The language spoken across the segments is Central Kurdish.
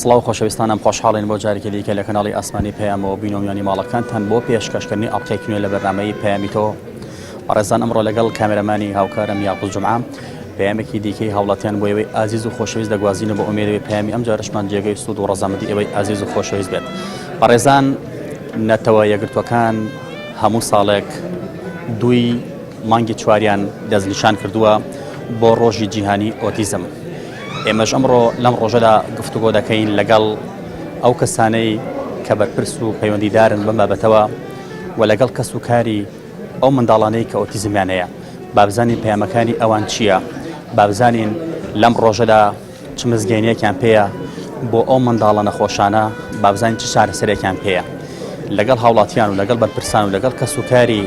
سڵاو خۆشەویستانم خۆشحاڵین بۆ جارێکی دیکە لە کەناڵی ئاسمانی پەیامەوە بینۆمیانی ماڵەکانتان بۆ پێشکەشکردنی ئەڵقەیەکی نوێ لە بەرنامەی پەیامی تۆ. بەڕێزان ئەمڕۆ لەگەڵ کامێرەمانی هاوکارم یاقوب جومعە پەیامێکی دیکەی هاوڵاتیان بۆ ئێوەی ئازیز و خۆشەویست دەگوازینە بۆ ئومێدەوەی پەیامی ئەم جارشمان جێگەی سوود و ڕەزامەندی ئێوەی ئازیز و خۆشەویست بێت. بەڕێزان نەتەوە یەکگرتوەکان هەموو ساڵێک دوی مانگی چواریان دەستنیشان کردووە بۆ ڕۆژی جیهانی ئۆتیزم. ئێمەش ئەمڕۆ لەم ڕۆژەدا گفتوگۆ دەکەین لەگەڵ ئەو کەسانەی کە بەرپرس و پەیوەندیدارن بەم بابەتەوە و لەگەڵ کەس و کاری ئەو منداڵانەی کە ئۆتیزمیان هەیە، بابزانین پەیامەکانی ئەوان چییە، بابزانین لەم ڕۆژەدا چ مزگەینەیەکیان پێیە بۆ ئەو منداڵە نەخۆشانە، بابزانین چ چارەسەرێکیان پێیە. لەگەڵ هاوڵاتیان و لەگەڵ بەرپرسان و لەگەڵ کەس و کاری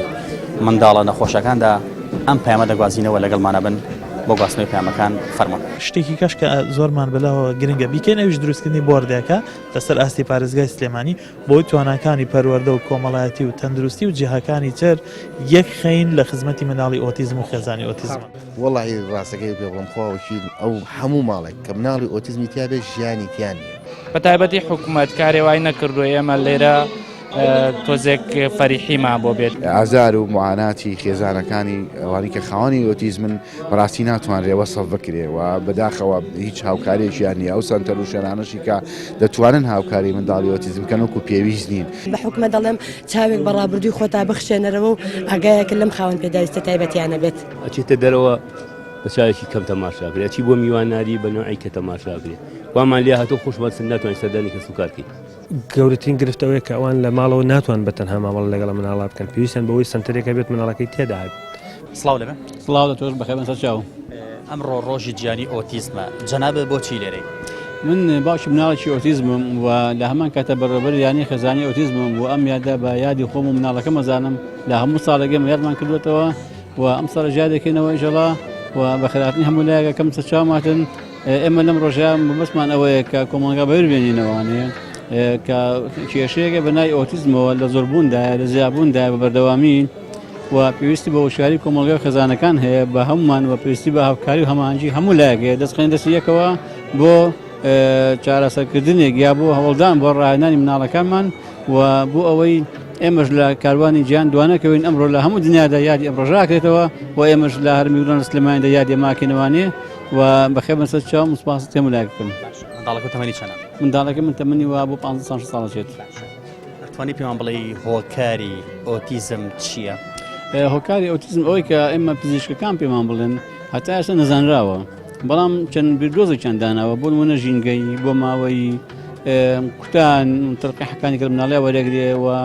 منداڵە نەخۆشەکاندا ئەم پەیامە دەگوازینەوە لەگەڵمانە بن بۆ گواستنەوەی پەیامەکان فەرموون. شتێکی کەش کە زۆرمان بەلاوە گرنگە بیکەین ئەویش دروستکردنی بۆردێکە لەسەر ئاستی پارێزگای سلێمانی بۆی تواناکانی پەروەردە و کۆمەڵایەتی و تەندروستی و جیهەکانی تر یەک خەین لە خزمەتی مناڵی ئۆتیزم و خێزانی ئۆتیزم. وەڵی ڕاستەکەی پێڵم خواوەشی ئەو هەموو ماڵێک کە مناڵی ئۆتیزمی تیا بێ ژیانی تیان نیە. بەتایبەتی حکوومەت کارێ وای نەکردو ئێمە لێرە تۆزێک فەریحیمان بۆ بێت. ئازار و معاناتی خێزانەکانی ئەوانی کە خاوەنی ئۆتیزمن بەڕاستی ناتوانرێ وەسەف بکرێ و بەداخەوە هیچ هاوکاریشیان نیە. ئەو سەنتەر و شەرانەشی کە دەتوانن هاوکاری منداڵی ئۆتیزم کە نەکو پێویست نین. بە حکومە دەڵێم چاوێک بەڕابردووی خۆتا بخشێنەرەوە و ئاگایەکە لەم خاوەن پێداویستە تایبەتیانە بێت. ئەچێتە دەرەوە بە چاوێکی کەم تەماشاکرێ، ئەچی بۆ میوانناری بە نوعی کە تەماشاکرێ. وامان لێ هاتوو خۆشمەند ناتوانین سەردانی کەس و کارکەین. گەورەترین گرفتەوەی کە ئەوان لە ماڵەوە ناتوان بەتەنها مامەڵ لەگەڵ مناڵا بکەن، پێویستیان بەوەی سنتەرێکە بێت مناڵەکەی تێدا بێت. سڵاو لەبێ. سڵاو دەتۆش بەخێر بەسەر چاو. ئەمڕۆ ڕۆژی جیهانی ئۆتیزمە، جەنابێ بۆچی لێرەی؟ من باشی مناڵێکی ئۆتیزمم و لە هەمان کاتە بەڕێوەبەر یانی خێزانی ئۆتیزمم و ئەم یادا بە یادی خۆم و مناڵەکە مەزانم لە هەموو ساڵێکم یادمان کردوێتەوە و ئەم ساڵە ژادێکینەوە ئیژەڵا و بە خێراتنی هەموو لایەکە کەم سەرچاوماتن. ئێمە لەم ڕۆژیان بەسمان ئەوەیە کە کۆمەڵگا بەوێربێنینەوەوانەیە کە کێشەیەکە بەنای ئۆتیزمەوە لە زۆربووندایە لە زیابووندایە بە بەردەوامی و پێویستی بە وشاری کۆمەڵگای خێزانەکان هەیە بە هەمومان و پێویستی بە هاوکاری و هەمانجی هەموو لایەکەیە دەستخێن دەستی یەکەوە بۆ چارەسەرکردنێک یا بۆ هەوڵدان بۆ ڕاهێنانی مناڵەکانمان و بۆ ئەوەی ئێمەش لە کاروانی گیان دوانەکەوین ئەمڕۆ لە هەموو دنیادا یادی ئەمڕۆژاکرێتەوە و ئێمەش لە هەرمیگران سلێمانیدا یادی ماکەینەوانێ و بەخێر بەسەر چاو مسپاس تێمە لایەکەم. منداڵەکە تەمەنی چەندە؟ منداڵەکە من تەمەنی وا بۆ 15 ساڵەچێت. دەتوانی پێمان بڵێ هۆکاری ئۆتیزم چییە؟ هۆکاری ئۆتیزم ئەوەی کە ئێمە پزیشکەکان پێمان بڵێن هەتا ئێستا نەزانراوە، بەڵام چەند بیردۆزێکیان داناوە بۆ نمونە ژینگەی بۆ ماوەی کوتان تەرقیحەکانی کە مناڵی وەرەگرێەوە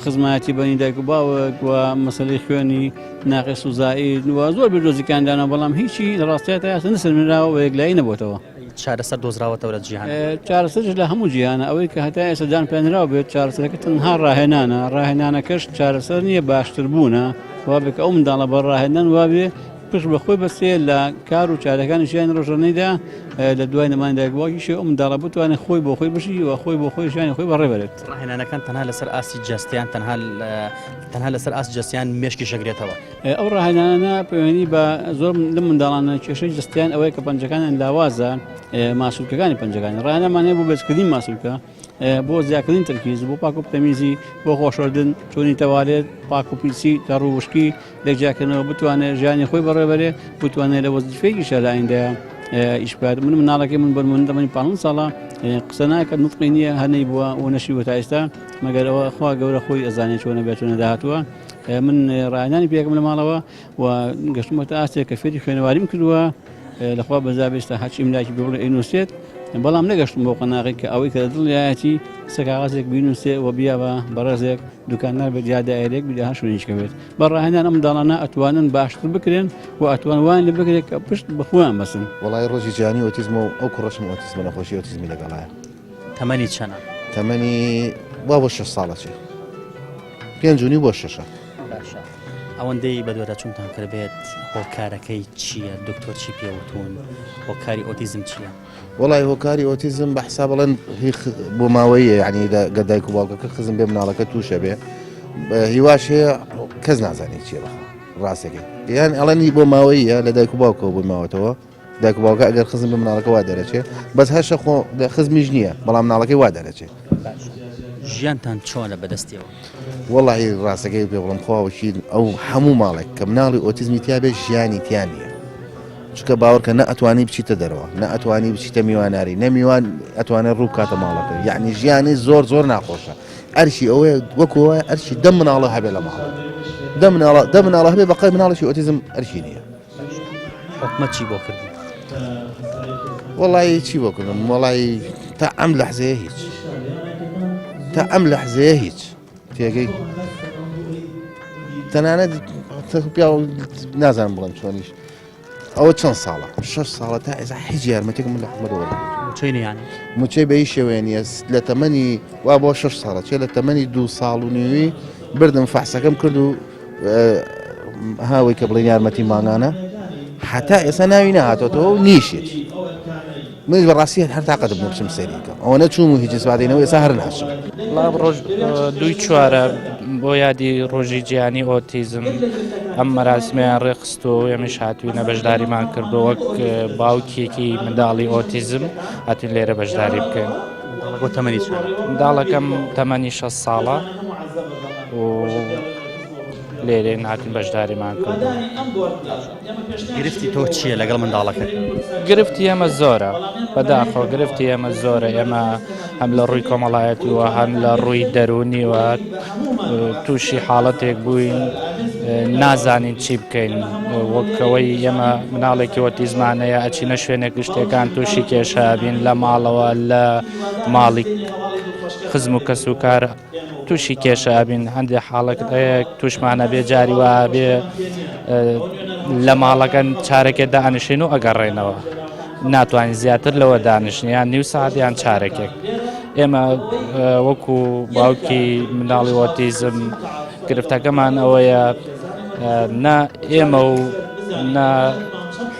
خزمەتی بەنی دایک و باوک و مەسەلەی خوێنی ناقص و زائید و زۆر بیردۆزیەکان دانا، بەڵام هیچی لە ڕاستیات تا ئێستا نەسەرمێنراوە و یەکلایی نەبووەتەوە. چارەسەر دۆزراوەتەوە لە جیهان؟ چارەسەرش لە هەموو جیهانە ئەوەی کە هەتا ئێستا دان پێێنراوە بێت چارەسەرەکە تەنها ڕاهێنانەکەش چارەسەر نییە باشتر بوونە وابێت ئەو منداڵە بە ڕاهێنان وابێ پشت بەخۆی بەسێ لە کار و چارەکانی ژیان ڕۆژانەیدا لە دوای نەمایندایکبووەکیشی ئەو منداڵە بتوانێت خۆی بۆ خۆی بژی و خۆی بۆ خۆی ژیانی خۆی بەڕێبەرێت. ڕاهێنانەکان تەنها لەسەر ئاسی جەستیان تەنها لەسەر ئاسی جەستیان مێشکی شەگرێتەوە. ئەو ڕاهێنانە پەیوەندی بە زۆر لە منداڵانە کێشەی جەستیان ئەوەیە کە پەنجەکانیان لاوازە، ماسوولکەکانی پەنجەکانی ڕاهێنانمانەیە بۆ بێزکردنی ماسوولکە، بۆ زیادکردنی تەرکیز، بۆ پاک و تەمیزی، بۆ خۆشەوردن، چۆنی تەوالێت، پاک و پیسی تا ڕووشکی لێکجیاکردنەوە بتوانێت ژیانی خۆی بەڕێبەرێ، بتوانێت لە وەزیفەیەکیشە لە ئایندەیە ئیشبات. من مناڵەکەی من بەرمونی تەمەنی 15 ساڵە قسە ناکە نوتقی نییە هەنەی بووە و نەشیوە تا ئێستا مەگەرەوە خوا گەورە خۆی ئەزانێت چۆنە بێت چۆنە داهاتووە. من ڕاهێنانی پێکەم لە ماڵەوە و گەشتمەتە ئاستێک کە فێری خوێنەواریم کردووە لەخوا بەزابێستا هەچی ملاکی بڵێ ئینوسێت، بەڵام نەگەشتم بۆ قەناغی کە ئەوەی کە دڵایەتی سەکاغازێک بینوسێ و بیاوە بەڕێزێک دوکاندار بە جادایرێک بداها شوێنیشکە بێت. بەڕاهێنان ئەم منداڵانە ئەتوانن باشتر بکرێن و ئەتوانوان لە بگرێت کە پشت بەخۆیان بەسن. وڵای ڕۆژی جیهانی ئۆتیزم و ئەو کوڕەشم ئۆتیزمە نەخۆشی ئۆتیزمی لەگەڵایە. تەمەنی چەندە؟ تەمەنی وا بۆ 6 ساڵەچێ، 5 بۆ 6. باشە. ئەوەندەی بە دوێرە چوونتان کرد بێت هۆکارەکەی چییە؟ دکتۆر چی پێوتون؟ هۆکاری ئۆتیزم چییە؟ وڵای هۆکاری ئۆتیزم بە حساب بڵێن بۆ ماوەیە یعنی لە دایک و باوکەکە خزم بێ مناڵەکە تووشە بێ هیواش هەیە کەس نازانێت چیە بەخوا ڕاستەکەی یان ئەڵەنی بۆ ماوەیە لە دایک و باوکەوە بۆ ماوەتەوە دایک و باوکە ئەگەر خزم بە مناڵەکە وا دەرەچێ بەس هەشە خۆ خزمیش نییە بەڵام مناڵەکەی وا دەرەچێ ژیانتان چۆنە بەدەستیەوە وەڵی ڕاستەکەی پێ بڵم خواوەشی ئەو هەموو ماڵێک کە مناڵی ئۆتیزمی تیا بێ ژیانی تیان نیە چکە باوەڕکە نە ئەتوانی بچیتە دەرەوە نە ئەتوانی بچیتە میواناری نەمیوان ئەتوانێت ڕوو کاتە ماڵەکە یعنی ژیانی زۆر زۆر ناخۆشە ئەرشی ئەوەیە وەکوە ئەرشی دە مناڵە هەبێ لە ماڵ دە مناڵە هەبێ بەقای مناڵشی ئۆتیزم ئەرشی نییە حکومەت چی بۆ کردی وەڵی چی بۆ کردم وەڵی تا ئەم لەحزەیە هیچ تا ئەم لەحزەیە هیچ تێگەی تەنانەت پیا نازانم بڵم چۆنیش ئەوە چەند ساڵە 6 ساڵە تا ئێستا هیچ یارمەتێک من لە حکومەتەوە چۆی نیانی موچەی بە هیچ شێوەیە نیە لە تەمەنی وا بۆ 6 ساڵە چێ لە تەمەنی 2 ساڵ و نیوی بردم فەحسەکەم کرد و هاوی کە بڵێن یارمەتی ماگانە حتا ئێستا ناوی نەهاتۆتەوە و نیشێت من بەڕاستی هەر تاقەت بوو بچم سەریکەم ئەوە نەچوم و هیچ سوادینەوە ئێستا هەر ناچم ڕۆژ 2 چوارە بۆ یادی ڕۆژی جیهانی ئۆتیزم ئەم مەراسمیان ڕێخست و ئێمەش هاتووینە بەشداریمان کردو وەک باوکێکی منداڵی ئۆتیزم هاتوین لێرە بەشداری بکەین بۆ تەمەنی منداڵەکەم تەمەنی 6 ساڵە و لێرە هاتوین بەشداریمان کردو گرفتی تۆ چییە لەگەڵ منداڵەکە گرفتی ئێمە زۆرە بەداخەوە گرفتی ئێمە زۆرە ئێمە هەم لە ڕووی کۆمەڵایەتیوە هەم لە ڕووی دەرونیوە تووشی حاڵەتێک بووین نازانین چی بکەین وەکەوەی ئێمە مناڵێکی ئۆتیزمانەیە ئەچینە شوێنێک شتێکان تووشی کێشە بین لە ماڵەوە لە ماڵی خزم و کەس و کار تووشی کێشە بین هەندێک حاڵەکەیەک تووشمانە بێ جاری وا بێ لە ماڵەکەن چارەکێک دانیشین و ئەگەڕێنەوە ناتوانین زیاتر لەوە دانیشتیان نیو ساعتیان چارەکێک ئێمە وەکو باوکی منداڵی ئۆتیزم گرفتەکەمان ئەوەیە نا ئێمە و نا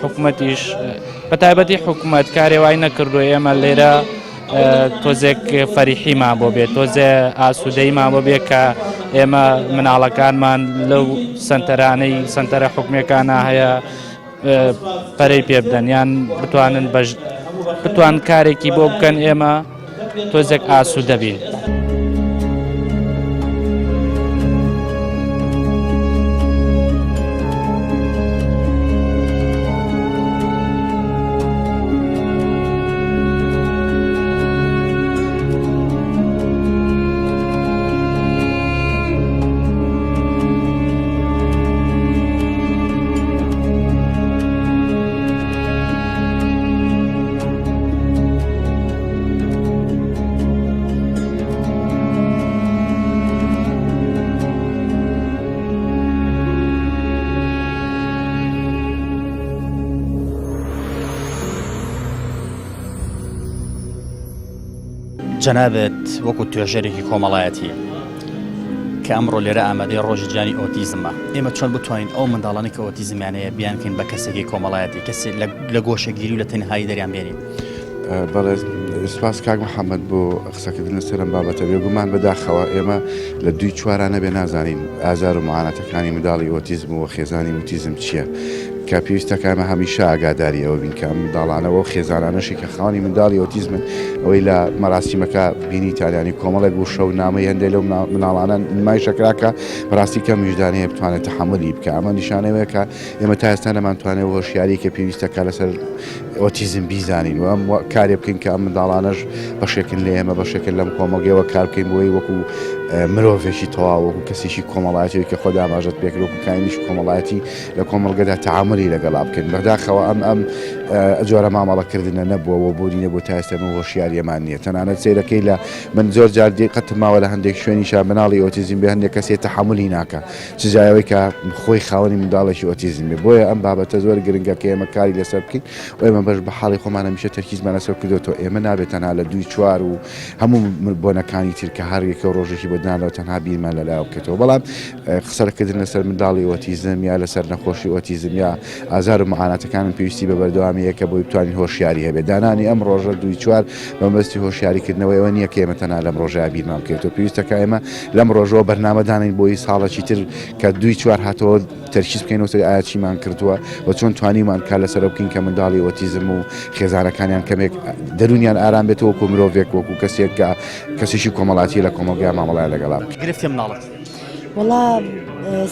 حکومەتیش بە تایبەتی حکومەت کارێوای نەکردو ئێمە لێرە تۆزێک فەریحیمان بۆ بێت تۆزێ ئاسوودەیمان بۆ بێت کە ئێمە مناڵەکانمان لەو سنتەرانەی سنتەرە حکومەکانە هەیە پەرەی پێ بدەن یان بتوان کارێکی بۆ بکەن ئێمە تۆزێک ئاسوودە بین. جەنابێت وەکو توێژەرێکی کۆمەڵایەتی کە ئەمڕۆ لێرە ئامادەی ڕۆژی جیهانی ئۆتیزمە ئێمە چۆن بتوانین ئەو منداڵانی کە ئۆتیزمیانەیە بیانکەین بە کەسێکی کۆمەڵایەتی کەسێ لە گۆشەگیری و لە تەنهایی دەریان بێنین بەڵێ سپاس کاک محەممەد بۆ قسەکردن لەسەرم بابەتە بێگومان بەداخەوە ئێمە لە 2 چوارانە بێ نازانین ئازار و معانەتەکانی منداڵی ئۆتیزم و خێزانی ئۆتیزم چییە کە پێویستەکانمە هەمیشە ئاگاداری ئەوە بین کە منداڵانەوە و خێزانانەشی کە خاوەنی منداڵی ئۆتیزمن ئەوەی لە مەراسیمەکە بینی تاریانی کۆمەڵێک بوو شەو نامەی هەندێک لەو مناڵانە نمایشەکراکە بەڕاستی کە میژدانەیە بتوانێت تەحملی بکە ئەمە نیشانەوەیە کە ئێمە تا ئێستا نەمانتوانێت هۆشیاری کە پێویستەکە لەسەر ئۆتیزم بیزانین و ئەم کارێ بکەین کە ئەم منداڵانەش بەشێکن لە ئێمە بەشێکن لەم کۆمەڵگەوە کار بکەین بۆی وەکو مرۆڤێکی تەواو وەکو کەسێکی کۆمەڵایەتی کە خۆدا ئاماژەت پێکرد وەکو کاینیش کۆمەڵایەتی لە کۆمەڵگەدا تەعاملی لەگەڵا بکەین بەداخەوە ئەم جۆرە مامەڵەکردنە نەبووەوە بۆ نینە بۆ تا ئێستا هۆشیاریەمان نییە تەنانەت سیرەکەی لە من زۆر جار قەتم ماوە لە هەندێک شوێنیشا مناڵی ئۆتیزم بێ هەندێک کەسێت تەحملی ناکە چجایەوەی کە خۆی خاوەنی منداڵێکی ئۆتیزم بێ بۆیە ئەم بابەتە زۆر گرنگە کە ئێمە کاری لەسەر بکەین و ئێمە بەش بە حاڵی خۆمان هەمیشە تەرکیزمان لەسەر کردوێتەوە ئێمە نابێت تەنها لە 2 چوار و هەموو بۆنەکانی تر کە هەرێکە ڕۆژێکی بەدانەوە تەنها بیرمان لەلایەوە بکەێتەوە بەڵام قسەکردن لەسەر منداڵی ئۆتیزم یا لەسەر نەخۆشی ئۆتیزم یا ئازار و معاناتەکانم پێویستی بە بەردەوامی ئەمەیەکە بۆی بتوانین هۆشیاری هەبێت دانانی ئەم ڕۆژە دوی چوار بەمەستی هۆشیاریکردنەوەیەوە نییە کە ئێمە تەنها لەم ڕۆژە بیرمان بکەوێتەوە پێویستەکە ئێمە لەم ڕۆژەوە بەرنامەدانین بۆی ساڵێکی تر کە دوی چوار هاتەوە تەرکیز بکەینەوە ئایا چیمان کردووە و چۆن توانیمان کار لەسەر بکەین کە منداڵی ئۆتیزم و خێزانەکانیان کەمێک دەرونیان ئارام بێتەوە وەکو مرۆڤێک وەکو کەسێک کەسێکی کۆمەڵاتی لە کۆمەلگای مامەڵای لەگەڵا گرفتی مناڵت وڵا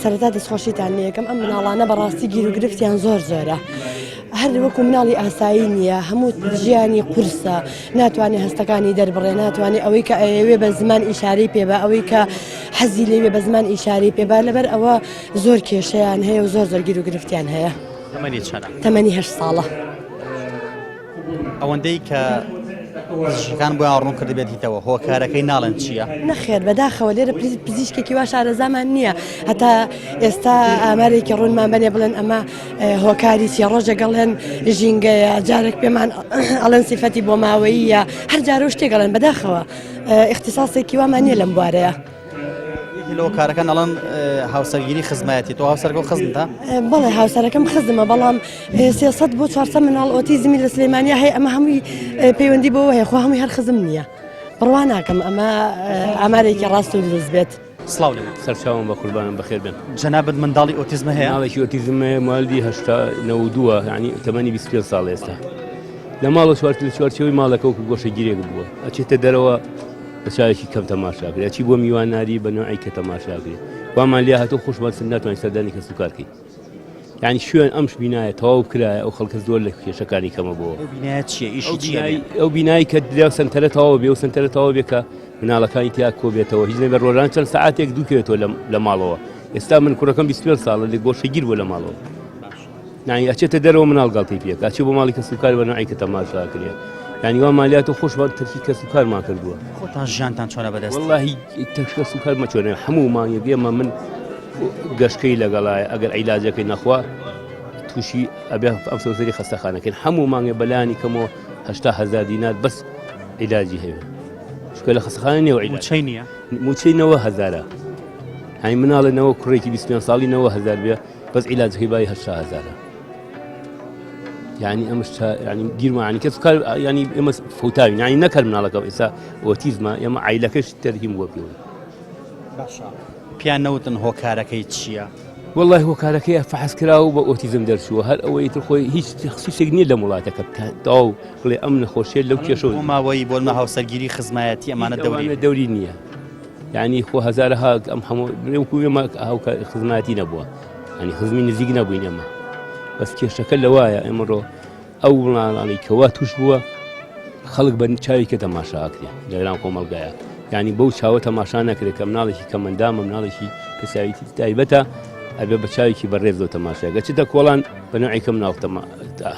سەرەتا دەستخۆشیتان یەکەم ئەم مناڵانە بەڕاستی گیر و گرفتیان زۆر زۆرە. هەر وەکو مناڵی ئاسایی نییە هەموو ژیانی قورسە ناتوانێت هەستەکانی دەربڕێ ناتوانێت ئەوەی کە ئەوێ بە زمان ئیشارەی پێبە ئەوەی کە حەزی لێوێ بە زمان ئیشارەی پێبە لەبەر ئەوە زۆر کێشەیان هەیە و زۆر گیر و گرفتیان هەیە. تەمەنی 8 ساڵە. ئەوەندەی کە پزیشکەکان بۆیان ڕوون کرد بێت هیتەوە هۆکارەکەی ناڵێن چییە؟ نەخێر بەداخەوە لێرە پزیشکێکی وا شارەزامان نییە هەتا ئێستا ئامارێکی ڕوونمان بنێ بڵێن ئەمە هۆکاری چی ڕۆژە گەڵێن ژینگەیە جارێک پێمان ئەڵەن سیفەتی بۆ ماوەیە هەر جارە شتێک گەڵێن بەداخەوە اختصاسێکی وامان نییە لەم بوارەیە. لەوە کارەکان ئەڵەن هاوسەرگیری خزمەتی تۆ هاوسەرگەڵ خزمتە؟ بەڵێ هاوسەرەکەم خزمە بەڵام 300 بۆ 400 مناڵ ئۆتیزمی لە سلێمانیا هەیە ئەمە هەمووی پەیوەندی بۆ هەیە خۆ هەمووی هەر خزم نییە بڕوا ناکەم ئەمە ئامارێکی ڕاست و دروست بێت. سڵاو لێ سەرچاوم بە قوربانم بەخێر بێن. جەنابەت منداڵی ئۆتیزمە هەیە؟ ماڵێکی ئۆتیزم مالدی 92 ینی تەمەنی 25 ساڵ ئێستا لە ماڵە چوارچەوەی ماڵەکە وەکو گۆشەگیرێک بووە ئەچێتە دەرەوە بە چاوێکی کەم تەماشاکرێ ئەچی بۆ میوانناری بە نوعی کە تەماشاکرێ وامان لێ هاتۆ خۆشمان ناتوانین سەردانی کەس و کارکەین یعنی شوێن ئەمش بینایە تەواو کرایە ئەو خەڵکە زۆر لە کێشەکانی کەمە بۆ ئەو بینایی کە درا سنتەرە تەواو بێ و سنتەرە تەواو بێ کە مناڵەکانی تیا کۆ بێتەوە هیچ نەبێ ڕۆژان چەند سەعاتێک دووکەوێتەوە لە ماڵەوە ئێستا من کوڕەکەم 25 ساڵە لێ گۆشەگیر بووە لە ماڵەوە یعنی ئەچێتە دەرەوە مناڵ گاڵتەی پێک ئەچێ بۆ ماڵی کەس و کار بە نوعی کە تەماشاکرێ ینی وا مالیات و خۆشمان تەرکی کەس و کارمان کردووە خۆتان ژیانتان چۆنە بەدەست؟ وەڵاهی کەس و کارمە چۆنە هەموو مانگێک ئێمە من گەشتکەی لەگەڵایە ئەگەر عیلاجەکەی نەخوا تووشی ئەبێ ئەم سەوزەری خەستەخانەکەین هەموو مانگێ بەلایانی کەمەوە 800,000 دینار بەس عیلاجی هەیە چکە لە خەستەخانە نێوە موچەی نییە موچەی 90,000 هەی مناڵێنەوە کوڕێکی 25 ساڵی 90,000 بێ بەس عیلاجەکەی بای 800,000 يعني أمس يعني دير ما يعني كيف قال يعني أمس فوتاوي يعني نكر من على كويسة أوتيزما يما عائلة تركيم وبيون. باشا. بيان نوتن هو كاركي تشيا. والله هو كاركي فحص كراو بأوتيزم درسوا هل أو يترخوي هيش تخصيص جنيه لمولاتك تاو قلي أمن خوشيل لو كيشون. وما ويبول ما هو سرجيري خزماتي أمانة دوري. أمانة دوري نية. يعني هو هزارها أم حمو ما هو خزماتي نبوه. يعني خزمين نزيق نبوين يما. بس کێشەکە لەوایە ئەمڕۆ ئەو وڵانانی کەوا توش بووە خەڵک بە چاوی کە تەماشاکرێ لەلام کۆمەڵگایە یعنی بەو چاوە تەماشا نەکرێت کە مناڵێکی کەمەندامە مناڵێکی کەساویتی تایبەتە ئەبێ بە چاوێکی بەڕێزەوە تەماشای گەچێتە کۆڵان بە نوعی کە مناڵ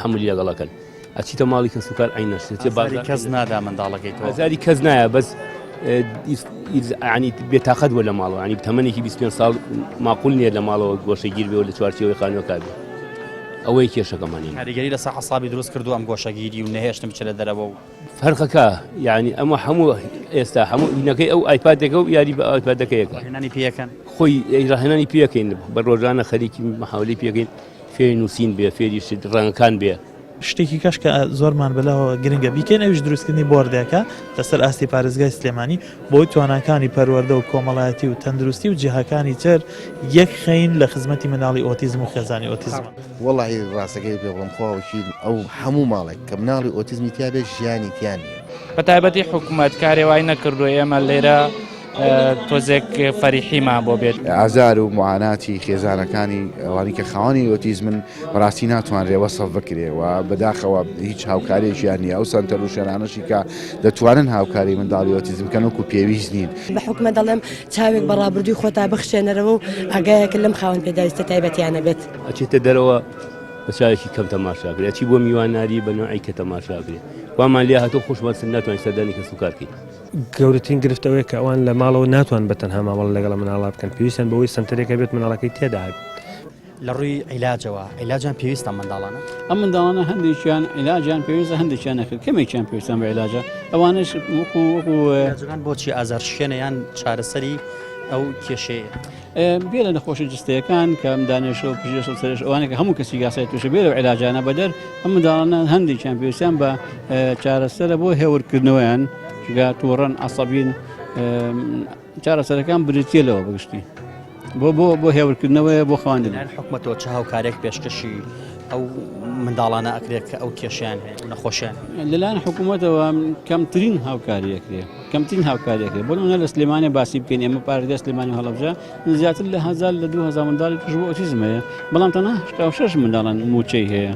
هەمووی لەگەڵەکەن ئەچیتە ماڵی کەس و کار ئەی نەشتێت کەس نادا منداڵەکەی تۆ هەزاری کەس نایە بەس ینی بێتاقەت بووە لە ماڵەوە ینی تەمەنێکی 25 ساڵ ماقول نییە لە ماڵەوە گۆشەگیر بێەوە لە چوارچێوەی خانووەکە بێ ئەوەی کێشەکەمانی کاریگەری لە سەح عەسابی دروست کردو ئەم گۆشەگیری و نەهێشتم بچێت لە دەرەوە و فەرقەکە یعنی ئەمە هەموو ئێستا هەموو بینەکەی ئەو ئایپادەکە و یاری بە ئایپادەکەیەکە هێنانی پێەکەن خۆی ڕاهێنانی پێەکەین بە ڕۆژانە خەریکی محاولی پێەکەین فێری نووسین بێ فێری ڕەنگەکان بێ شتێکی کەش کە زۆرمان بەلاەوە گرنگە بیکەین ئەوش دروستکردنی بۆردەکە لەسەر ئاستی پارێزگای سلێمانی بۆی تواناکانی پەروەردە و کۆمەڵایەتی و تەندروستی و جیهەکانی تر یەک خەین لە خزمەتی مناڵی ئۆتیزم و خێزانی ئۆتیزم. وەڵاهی ڕاستەکەی پێ بڵم خواوەشی ئەو هەموو ماڵێک کە مناڵی ئۆتیزمی تیا بێ ژیانی تیان نیە بە تایبەتی حکوومەت کارێ وای نەکردو ئێمە لێرە تۆزێک فەریحیمان بۆ بێت ئازار و معاناتی خێزانەکانی ئەوانی کە خاوەنی ئۆتیزمن بەڕاستی ناتوانرێەوە سەف بکرێ و بەداخەوە هیچ هاوکارێکیان نیە ئەو سەنتەر و شەرانەشی کە دەتوانن هاوکاری منداڵی ئۆتیزم کەن وەکو پێویست نین بە حکومە دەڵێم چاوێک بەڕابردووی خۆتا بخشێنەرەوە و ئاگایەکە لەم خاوەن پێداویستە تایبەتیانە بێت ئەچێتە دەرەوە بە چاوێکی کەم تەماشاکرێ ئەچی بۆ میوانناری بە نوعی کە تەماشاکرێ وامان لێ هاتۆ خۆشمان ناتوانین سەردانی کەس و کارکەین گەورەترین گرفتەوەی کە ئەوان لە ماڵەوە ناتوان بەتەنها مامەڵ لەگەڵ مناڵا بکەن پێویستیان بەوەی سنتەرێکە بێت مناڵەکەی تێدا لە ڕووی عیلاجەوە عیلاجان پێویستە منداڵانە ئەم منداڵانە هەندێکیان عیلاجیان پێویستە هەندێکیان نەکرد کەمێکیان پێویستیان بە عیلاجە ئەوانش وەکو جگان بۆچی ئازارشکێنە یان چارەسەری ئەو کێشەیە بێ لە نەخۆشی جستەکان کە ئەم دانێشە و پژێش و سەرش ئەوانە کە هەموو کەسی یاسای تووشە بێ لەو عیلاجانە بەدەر ئەم منداڵانە هەندێکیان پێویستیان بە چارەسەرە بۆ هێورکردنەوەیان چگا تووڕەن عەسەبین چارەسەرەکان بریتیە بگشتی بۆ هێورکردنەوەیە بۆ خواندن حکومەتەوە چه هاوکارێک پێشکەشی ئەو منداڵانە ئەکرێت کە ئەو کێشیان هەیە و نەخۆشیان لەلایەن حکوومەتەوە کەمترین هاوکاریەکرێ کەمترین هاوکاریەکرێ بۆ نمونە لە سلێمانێ باسی بکەین ئێمە پارێزگای سلێمانی هەڵەبجە زیاتر لە 1000 لە 2000 منداڵی توش بۆ ئۆتیزم هەیە بەڵام تەنها 6 منداڵان موچەی هەیە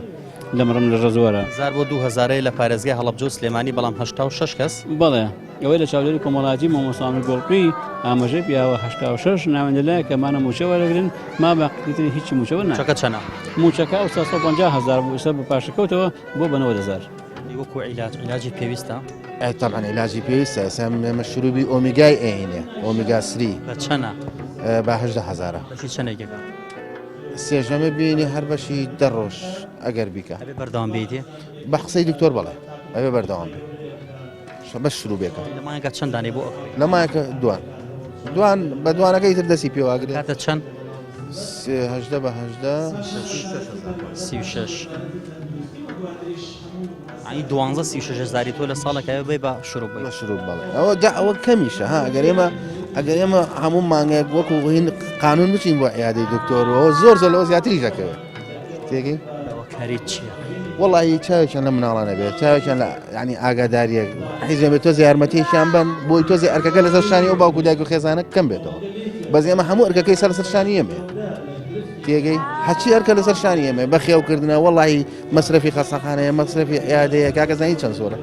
لەمڕم لە ڕزوەرە 1000 بۆ 2000 لە پارێزگای هەڵەبجە و سلێمانی بەڵام 86 کەس بەڵێ ئەوەی لە چاودێری کۆمەڵاتی مامۆستامی گۆڵپی ئاماژەی پیاوە 86 ناوێنەلایە کەمانە موچە وەرەگرن ما باقیتری هیچی موچەوە ناکەن چەکە چەنە موچەکە ئەو 150000 بۆ ئێستا بە پاشەکەوتەوە بۆ بە 90000 وەکو عیلاجی پێویستە طبعا علاجی پێویستە ئێستا مەشروبی ئۆمیگای ئێنێ ئۆمیگا 3 بە چەنە بە 18000 بەشی چەندێکەکە سێژەمە بینی هەر بەشی دەڕۆژ ئەگەر بیکە ئەبێ بەردەوام بێتێ بە قسەی دکتۆر بڵێ ئەوێ بەردەوام بێ بەش شروعبێکە لەمانگە چەندانی بۆ ئەکڕێت لەمایەکە دوان بە دوانەکەی تر دەسی پێواگرێت کاتە چەند 18 بە 36 ئەی 12 36 زاری تۆ لە ساڵێکە بێ بە شروع بێ بە شروع بڵێ ئەوە کەمیشە ها ئەگەر ئێمە هەموو مانگێک وەکو هین قانون بچین بۆ عیادەی دکتۆرەوە زۆر لەوە زیاتری دەکەوێت تێگەی کاری چییە؟ وڵی چاوێکیان لە مناڵانە بێت چاوێکیان لە ینی ئاگاداریەک حیزێ بێت تۆزی یارمەتیشیان بن بۆی تۆزی ئەرکەکە لەسەر شانی ئەو باوکو دایک و خێزانە کەم بێتەوە بەس ئێمە هەموو ئەرکەکەی سەر شانی ئێمێ تێگەی هەچی ئەرکە لەسەر شانی ئێمێ بەخێوکردنە وڵی مەسرفی خەسەخانەیە مەسرفی عیادەیە کاکەزانی چەند زۆرە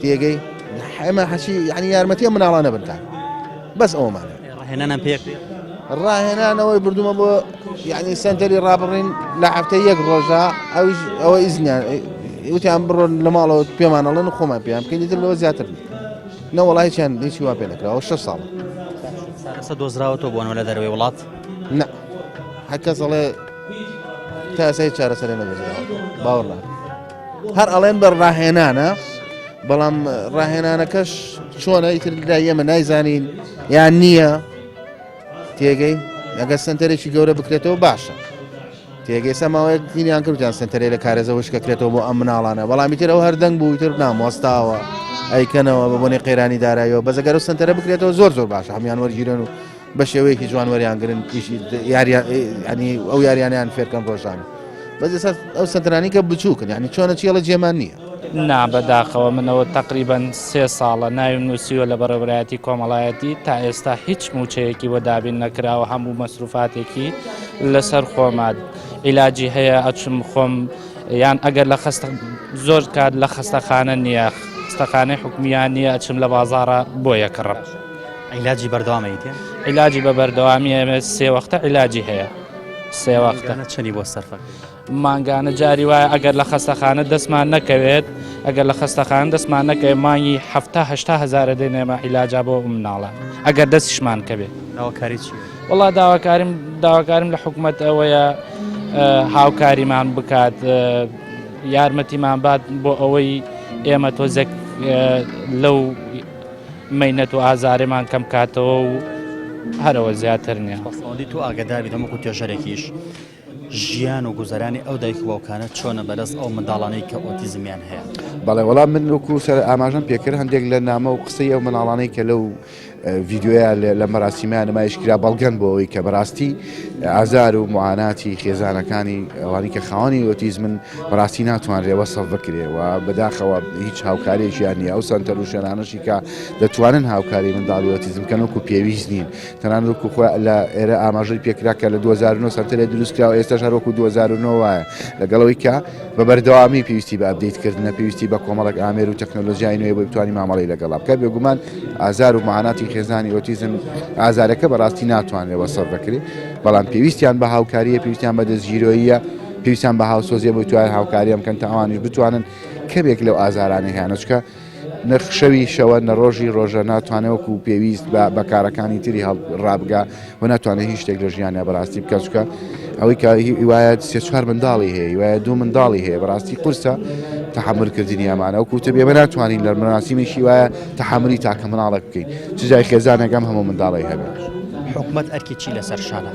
تێگەی ئێمە حەچی ینی یارمەتیە مناڵانە بنکان بەس ئەومانە ڕاهێنانم پێ ڕاهێنانەوەی بردومە بۆ یعنی سنتەری ڕابڕین لە هەفتەی 1 ڕۆژە ئەوە ئیزنیان وتیان بڕۆن لە ماڵەوە پێمانەڵێن و خۆمان پێیان بکەین تر لەوە زیاتر نەوەڵایان هیچی وا پێ نەکراوە 6 ساڵ سەرەسە دۆزراوەتەوە بۆنەوە لە دەروێ وڵات نە هەکەس ئەڵێ تاسای چارەسەرێ نەدۆزراوە باوەڕ ناکەم هەر ئەڵێن بەر ڕاهێنانە بەڵام ڕاهێنانەکەش چۆنە ئیتر لای ئێمە نایزانین یان نییە تێگەی ئەگە سنتەرێکی گەورە بکرێتەوە باشە تێگەی سەماوەیە دینیان کردیان سنتەرێ لە کارێزەوە شکەکرێتەوە بۆ ئەم مناڵانە بەڵامی تر ئەو هەردەنگ بوو تر نامۆستاوە ئەیکەنەوە بە بۆنی قەیرانی دارایەوە بەزەگەر و سنتەرە بکرێتەوە زۆر باشە هەمیان وەرگیرن و بە شێوەیەکی جوانوەریانگرن ینی ئەو یاریانیان فێرکەن ڕۆژانە بەس ئەو سنتەرانی کە بچووکن ینی چۆنە چیە لە جێمان نییە نا بەداخەوە منەوە تقریبان 3 ساڵە ناویم نووسیوە لە بەڕێوەبرایەتی کۆمەڵایەتی تا ئێستا هیچ موچەیەکی بۆ دابین نەکراوە هەموو مەسروفاتێکی لەسەر خۆمات عیلاجی هەیە ئەچم خۆم یان ئەگەر لە زۆر کات لە خەستەخانە نییە خستەخانەی حکومیان نییە ئەچم لە بازاڕە بۆ یەکڕم عیلاجی بەردەوامەیتێ عیلاجی بە بەردەوامی ئێمە 3 وەختە عیلاجی هەیە 3 وەختە چەندی بۆ سەرفە مانگانە جاری وایە ئەگەر لە خەستەخانە دەستمان نەکەوێت ئەگەر لە خەستەخانە دەستمان نەکەوێت مانگی 70-80 هزار دێنێمە عیلاجا بۆ مناڵە ئەگەر دەستیشمان کەوێت داواکاری چی وڵا داواکاریم لە حکوومەت ئەوەیە هاوکاریمان بکات یارمەتیمان بات بۆ ئەوەی ئێمە تۆزێک لەو مەینەت و ئازارێمان کەم کاتەوە و هەرەوە زیاتر نییە تو ئاگداری دەمەکو توێژەرێکیش ژیان و گوزەرانی ئەو دایک باوکانە چۆنە بەدەست ئەو منداڵانەی کە ئۆتیزمیان هەیە بەڵێ وەڵام من وەکو سەر ئاماژەم پێکرد هەندێک لە نامە و قسەی ئەو مناڵانەی کە لەو ڤیددیۆیە لە مەراسیمیان نمایشکرا بەڵگەن بۆ ئەوەی کە بەڕاستی ئازار و معاناتی خێزانەکانی ئەوانی کە خاوەنی ئۆتیزمن بەڕاستی ناتوانرێەوە سەڵ بکرێ و بەداخەوە هیچ هاوکارێکیان نیە ئەو سەنتەر و شوێنانەشی کە دەتوانن هاوکاری منداڵی ئۆتیزم کەن وەکو پێویست نین تەنان وەکو خۆ لە ئێرە ئاماژەی پێکرا کە لە 2009 سەنتەرێ دروستکراوە ئێستاش هەروەکو 2009 وایە لەگەڵەوەی کە بە بەردەوامی پێویستی بە ئەپدەیتکردنە پێویستی بە کۆمەڵک ئامێر و تەکنۆلۆژیای نوێ بۆی بتوانین مامەڵی لەگەڵا بکات بێگومان ئازار و معاناتی خێزانی ئۆتیزم ئازارەکە بەڕاستی ناتوانێتەوە سەر بکرێت بەڵام پێویستیان بە هاوکاریە پێویستیان بە دەستگیرۆیە پێویستیان بە هاوسۆزیە بۆی توانن هاوکاریە بکەن تا ئەوانیش بتوانن کەمێک لەو ئازارانە هیانە چکە نەخشەوی شەوە نەڕۆژی ڕۆژە ناتوانێت و پێویست بە کارەکانی تری ڕابگا و ناتوانێت هیچ شتێک لە ژیانە بەڕاستی بکە چکە ئەوەی کە هیوایە سێ چوار منداڵی هەیە هیوایە دوو منداڵی هەیە بەڕاستی قورسە تحملکردنی ئەمانە ئەو کوتە بێمە ناتوانین لە مناسیمێکی وایە تحملی تاکە مناڵە بکەین چ جای خێزانەکەم هەموو منداڵی هەبێت. حکومت ئەرکی چی لەسەر شانە؟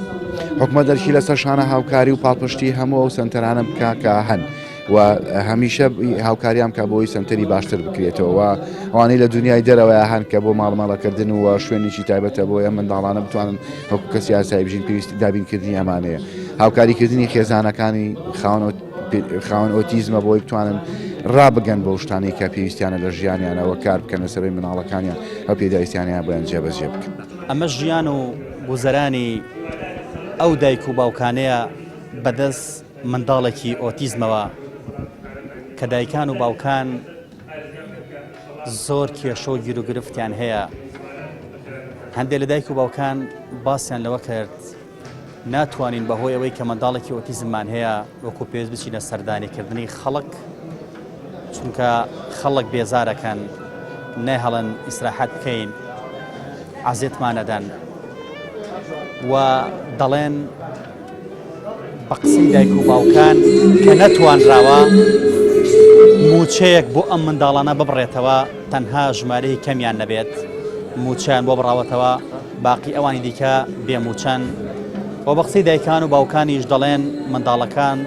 حکومە دەرکی لەسەر شانە هاوکاری و پاڵپشتی هەموو ئەو سنتەرانە بکە کە هەن و هەمیشە هاوکاریان کە بۆی سنتەری باشتر بکرێتەوە و ئەوانەی لە دنیای دەرەوەی هەن کە بۆ ماڵماڵەکردن و شوێنێکی تایبەتە بۆ ئەم منداڵانە بتوانن وەکو کە سیاسایی بژین پێویستی دابینکردنی ئەمانەیە هاوکاریکردنی خێزانەکانی خاوەن ئۆتیزمە بۆی بتوانن ڕابگەن بۆ شتانی کە پێویستیانە لە ژیانیانەوە کار بکەن لەسەرەوەی مناڵەکانیان ئەو پێداویستیانیان بۆیان جێبەجێ بکەن. ئەمە ژیان و گوزەرانی ئەو دایک و باوکانەیە بەدەست منداڵێکی ئۆتیزمەوە کە دایکان و باوکان زۆر کێشە و گیر و گرفتیان هەیە. هەندێک لە دایک و باوکان باسییان لەوە کرد ناتوانین بەهۆی ئەوەی کە منداڵێکی ئۆتیزممان هەیە وەکو پێویست بچینە سەردانیکردنی خەڵک چونکە خەڵک بێزارەکەن نەهەڵن ئیسراحەت بکەین عەزیەتمانەدەن و دەڵێن بە قسەی دایک و باوکان کە نەتوانراوە موچەیەک بۆ ئەم منداڵانە ببڕێتەوە تەنها ژمارەی کەمیان نەبێت موچیان بۆ بڕاوەتەوە باقی ئەوانی دیکە بێموچەن بۆ بە قسەی دایکان و باوکانیش دەڵێن منداڵەکان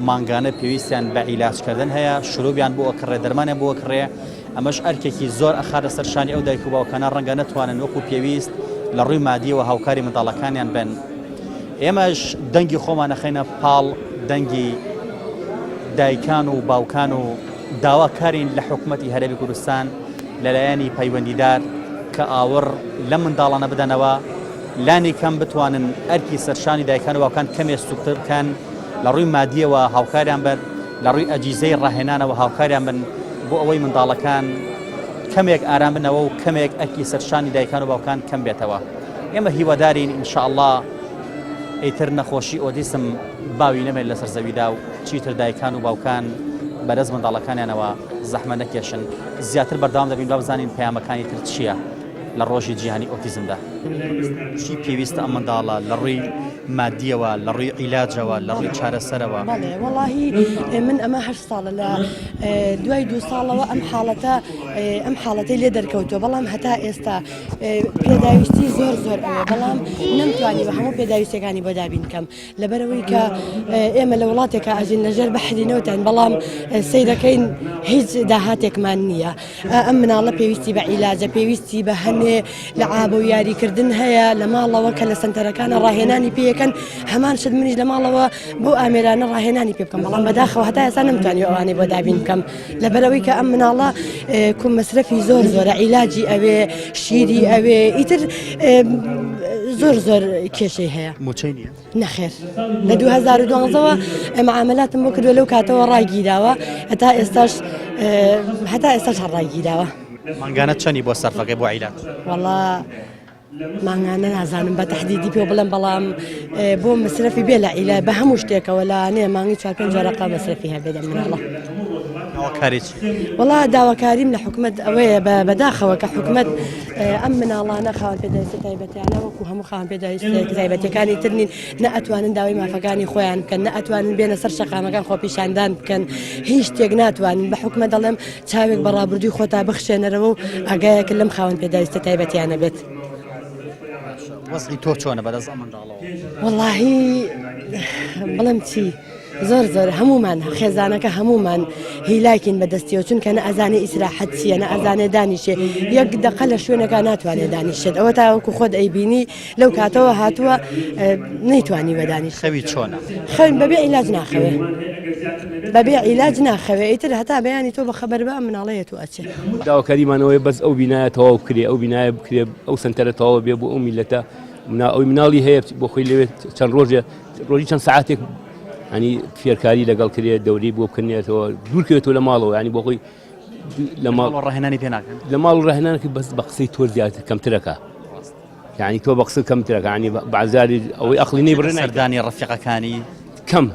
مانگانە پێویستیان بە عیلاجکردن هەیە شروعیان بۆ ئەکڕێ دەرمانیان بۆ ئەکڕێ ئەمەش ئەرکێکی زۆر ئەخاتە سەر شانی ئەو دایک و باوکانە ڕەنگە نەتوانن وەکو پێویست لە ڕووی مادیەوە هاوکاری منداڵەکانیان بن. ئێمەش دەنگی خۆمان نەخەینە پاڵ دەنگی دایکان و باوکان و داواکارین لە حکوومەتی هەرێمی کوردستان لەلایەنی پەیوەندیدار کە ئاور لە منداڵانە بدەنەوە لانی کەم بتوانن ئەرکی سەرشانی دایکان و باوکان کەمێ سوکتر بکەن لە ڕووی مادیەوە هاوکاریان بن لە ڕووی ئەجیزەی ڕاهێنانەوە هاوکاریان بن بۆ ئەوەی منداڵەکان کەمێک ئارام بنەوە و کەمێک ئەرکی سەرشانی دایکان و باوکان کەم بێتەوە. ئێمە هیوادارین ئینشاءالله ئیتر نەخۆشی ئۆتیسم باوی نەمێت لەسەر زەویدا و چیتر دایکان و باوکان بەرەز منداڵەکانیانەوە زەحمە نەکێشن زیاتر بەردەوام دەبین با بزانین پەیامەکانی تر چییە لە ڕۆژی جیهانی ئۆتیزمدا چی پێویستە ئەم منداڵە لە ڕووی مادیەوە لە ڕووی عیلاجەوە لە ڕووی چارەسەرەوە. بەڵێ وەڵاهی من ئەمە 8 ساڵە لە دوای 2 ساڵەوە ئەم حاڵەتەی لێ دەرکەوتووە بەڵام هەتا ئێستا پێداویستی زۆر ئەوێ بەڵام نەمتوانی بە هەموو پێداویستەکانی بۆ دابین کەم لەبەرەوەی کە ئێمە لە وڵاتێکە ئەژین لەژێر بەحرینەوەتان بەڵام سەیرەکەین هیچ داهاتێکمان نییە. ئەم مناڵە پێویستی بە عیلاجە پێویستی بە هەنێ لە ئابە و یاریکردن هەیە لە ماڵەوە کە لە سنتەرەکانە ڕاهێنانی پێیەکەن هەمان شت منیش لە ماڵەوە بۆ ئامێرانە ڕاهێنانی پێ بکەم بەڵام بەداخەوە هەتا ئێستا نەمتوانی ئەوانەی بۆ دابین بکەم لەبەرەوەی کە ئەم مناڵە مەسرەفی زۆرە عیلاجی ئەوێ شیری ئەوێ ئیتر زۆر کێشەی هەیە. موچەی نییە؟ نەخێر لە 2012ەوە معاملاتم بۆ کردووە لەو کاتەوە ڕایگیراوە هەتا ئێستاش ڕایگیراوە. مانگانە چەندی بۆ سەرفەکەی بۆ عیلاج؟ وەڵا مانگانە نازانم بە تەحدیدی پێ بڵێم بەڵام بۆ مەسرەفی بێ لە عیلاج بە هەموو شتێکەوە لە نێ مانگی 4-5 جارەقا مەسرەفی هەبێ مناڵە. وڵا داواکاریم لە حکومت ئەوەیە بەداخەوە کە حکومت ئەم مناڵانە خاوەن پێداویستە تایبەتیانە وەکو هەموو خاوەن پێداویستە تایبەتیەکانی ترنین نە ئەتوانن داوای مافەکانی خۆیان بکەن نە ئەتوانن بێنە سەر شەقامەکان خۆپیشاندان بکەن هیچ شتێک ناتوانن بە حکومە دەڵێم چاوێک بەڕابردووی خۆتا بخشێنەرەوە و ئاگایەکە لەم خاوەن پێداویستە تایبەتیانە بێت. وەزعی تۆ چۆنە بەدەست ئەم منداڵەوە؟ وەڵاهی بڵێم چی زۆر هەمومان خێزانەکە هەمومان هیلاکین بەدەستیەوە چونکە نە ئەزانێ ئیسراحەت چییە نە ئەزانێ دانیشێ یەک دەقە لە شوێنەکە ناتوانێت دانیشێت ئەوە تاوەکو خۆت ئەیبینی لەو کاتەوە هاتووە نەیتوانی بەدانیش. خەوی چۆنە؟ خەوین بەبێ عیلاج ناخەوێ بەبێ عیلاج ناخەوێ ئیتر هەتا بەیانی تۆ بە خەبەر بە مناڵەیە تو ئەچێ. داواکاریمانەوەی بەس ئەو بینایە تەواو بکرێ ئەو بینایە بکرێ ئەو سنتەرە تەواو بێ بۆ ئەو میلەتە ئەوی مناڵی هەیە بۆ خۆی لەوێ چەند ڕۆژی چەند ساعاتێک ینی فێرکاری لەگەڵ کرێت دەوری بۆ بکەنێتەوە دوورکەوێتەوە لە ماڵەوە ینی بۆ خۆی لە ماڵ ڕاهێنانی پێ ناکەن لە ماڵ ڕاهێنانێکی بەس بە قسەی تۆ زیاتر کەمترەکە یعنی تۆ بە قسە کەمترەکە ینی بەعزاری ئەوەی ئەقلینەی بڕێن سەردانی ڕەفیقەکانی کەم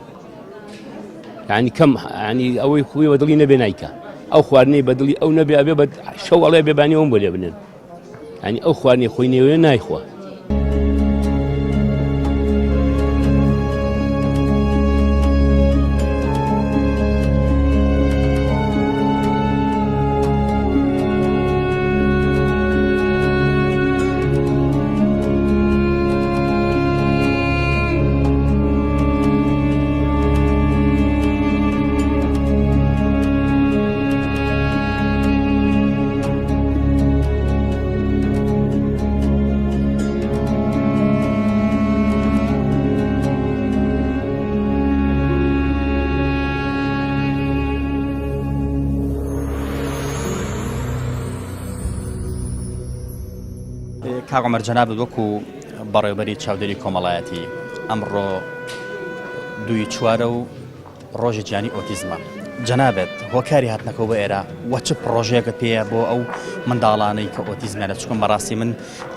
ینی کەم ینی ئەوەی خوی بەدڵی نەبێ نایکە ئەو خواردنەی بەدڵی ئەو نەبێ ئەبێ بە شەو ئەڵێ بێبانی ئەوم بۆ لێ بنێن ینی ئەو خواردنەی خۆی نێوێ نایخوا. کاغمەر جەناب وەکو بەڕێوەبەری چاودێری کۆمەڵایەتی ئەمڕۆ 2 چوارە و ڕۆژی گیانی ئۆتیزمە جەنابێت هۆکاری هاتنەکەەوە بە ئێرە وە چ پرۆژەیەکە پێەیە بۆ ئەو منداڵانەی کە ئۆتیزمیانە چکم بەڕاستی من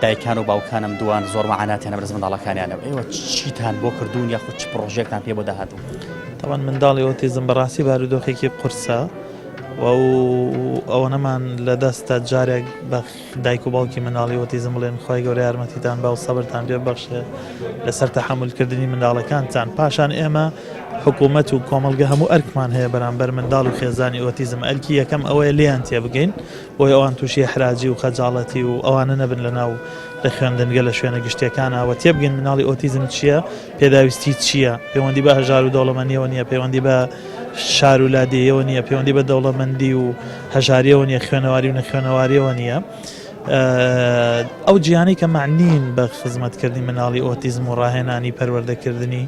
دایکان و باوکانم دوان زۆر مەعاناتیانە بەرز منداڵەکانیانەوە ئێوە چیتان بۆ کردوون یاخود چ پرۆژێکتان پێ بۆ داهاتوو تاوان منداڵی ئۆتیزم بەڕاستی بارودۆخێکی قورسە و ئەوە نەمان لە دەستە جارێک بە دایک و باوکی مناڵی ئۆتیزم بڵێن خۆی گەورە یارمەتیتان با و سەبرتان پێ بەخشێ لەسەر تەحملکردنی منداڵەکانتان پاشان ئێمە حکوومەت و کۆمەلگە هەموو ئەرکمان هەیە بەرامبەر منداڵ و خێزانی ئۆتیزم ئەرکی یەکەم ئەوەیە لێیان تێ بگەین بۆی ئەوان تووشی حراجی و خەجاڵەتی و ئەوانە نەبن لە ناو لە خوێندنگە لە شوێنە گشتەکانەوە تێبگەین مناڵی ئۆتیزم چییە پێداویستی چییە پەیوەندی بە هەژار و دەوڵەمەندیەوە نییە پەیوەندی بە شار و لادێیەوە نییە پەیوەندی بە دەوڵەمەندی و هەژاریەوە نییە خوێنەواری و نەخوێنەواریەوە نییە ئەو گیانی کە معنین بە خزمەتکردنی مناڵی ئۆتیزم و ڕاهێنانی پەروەردەکردنی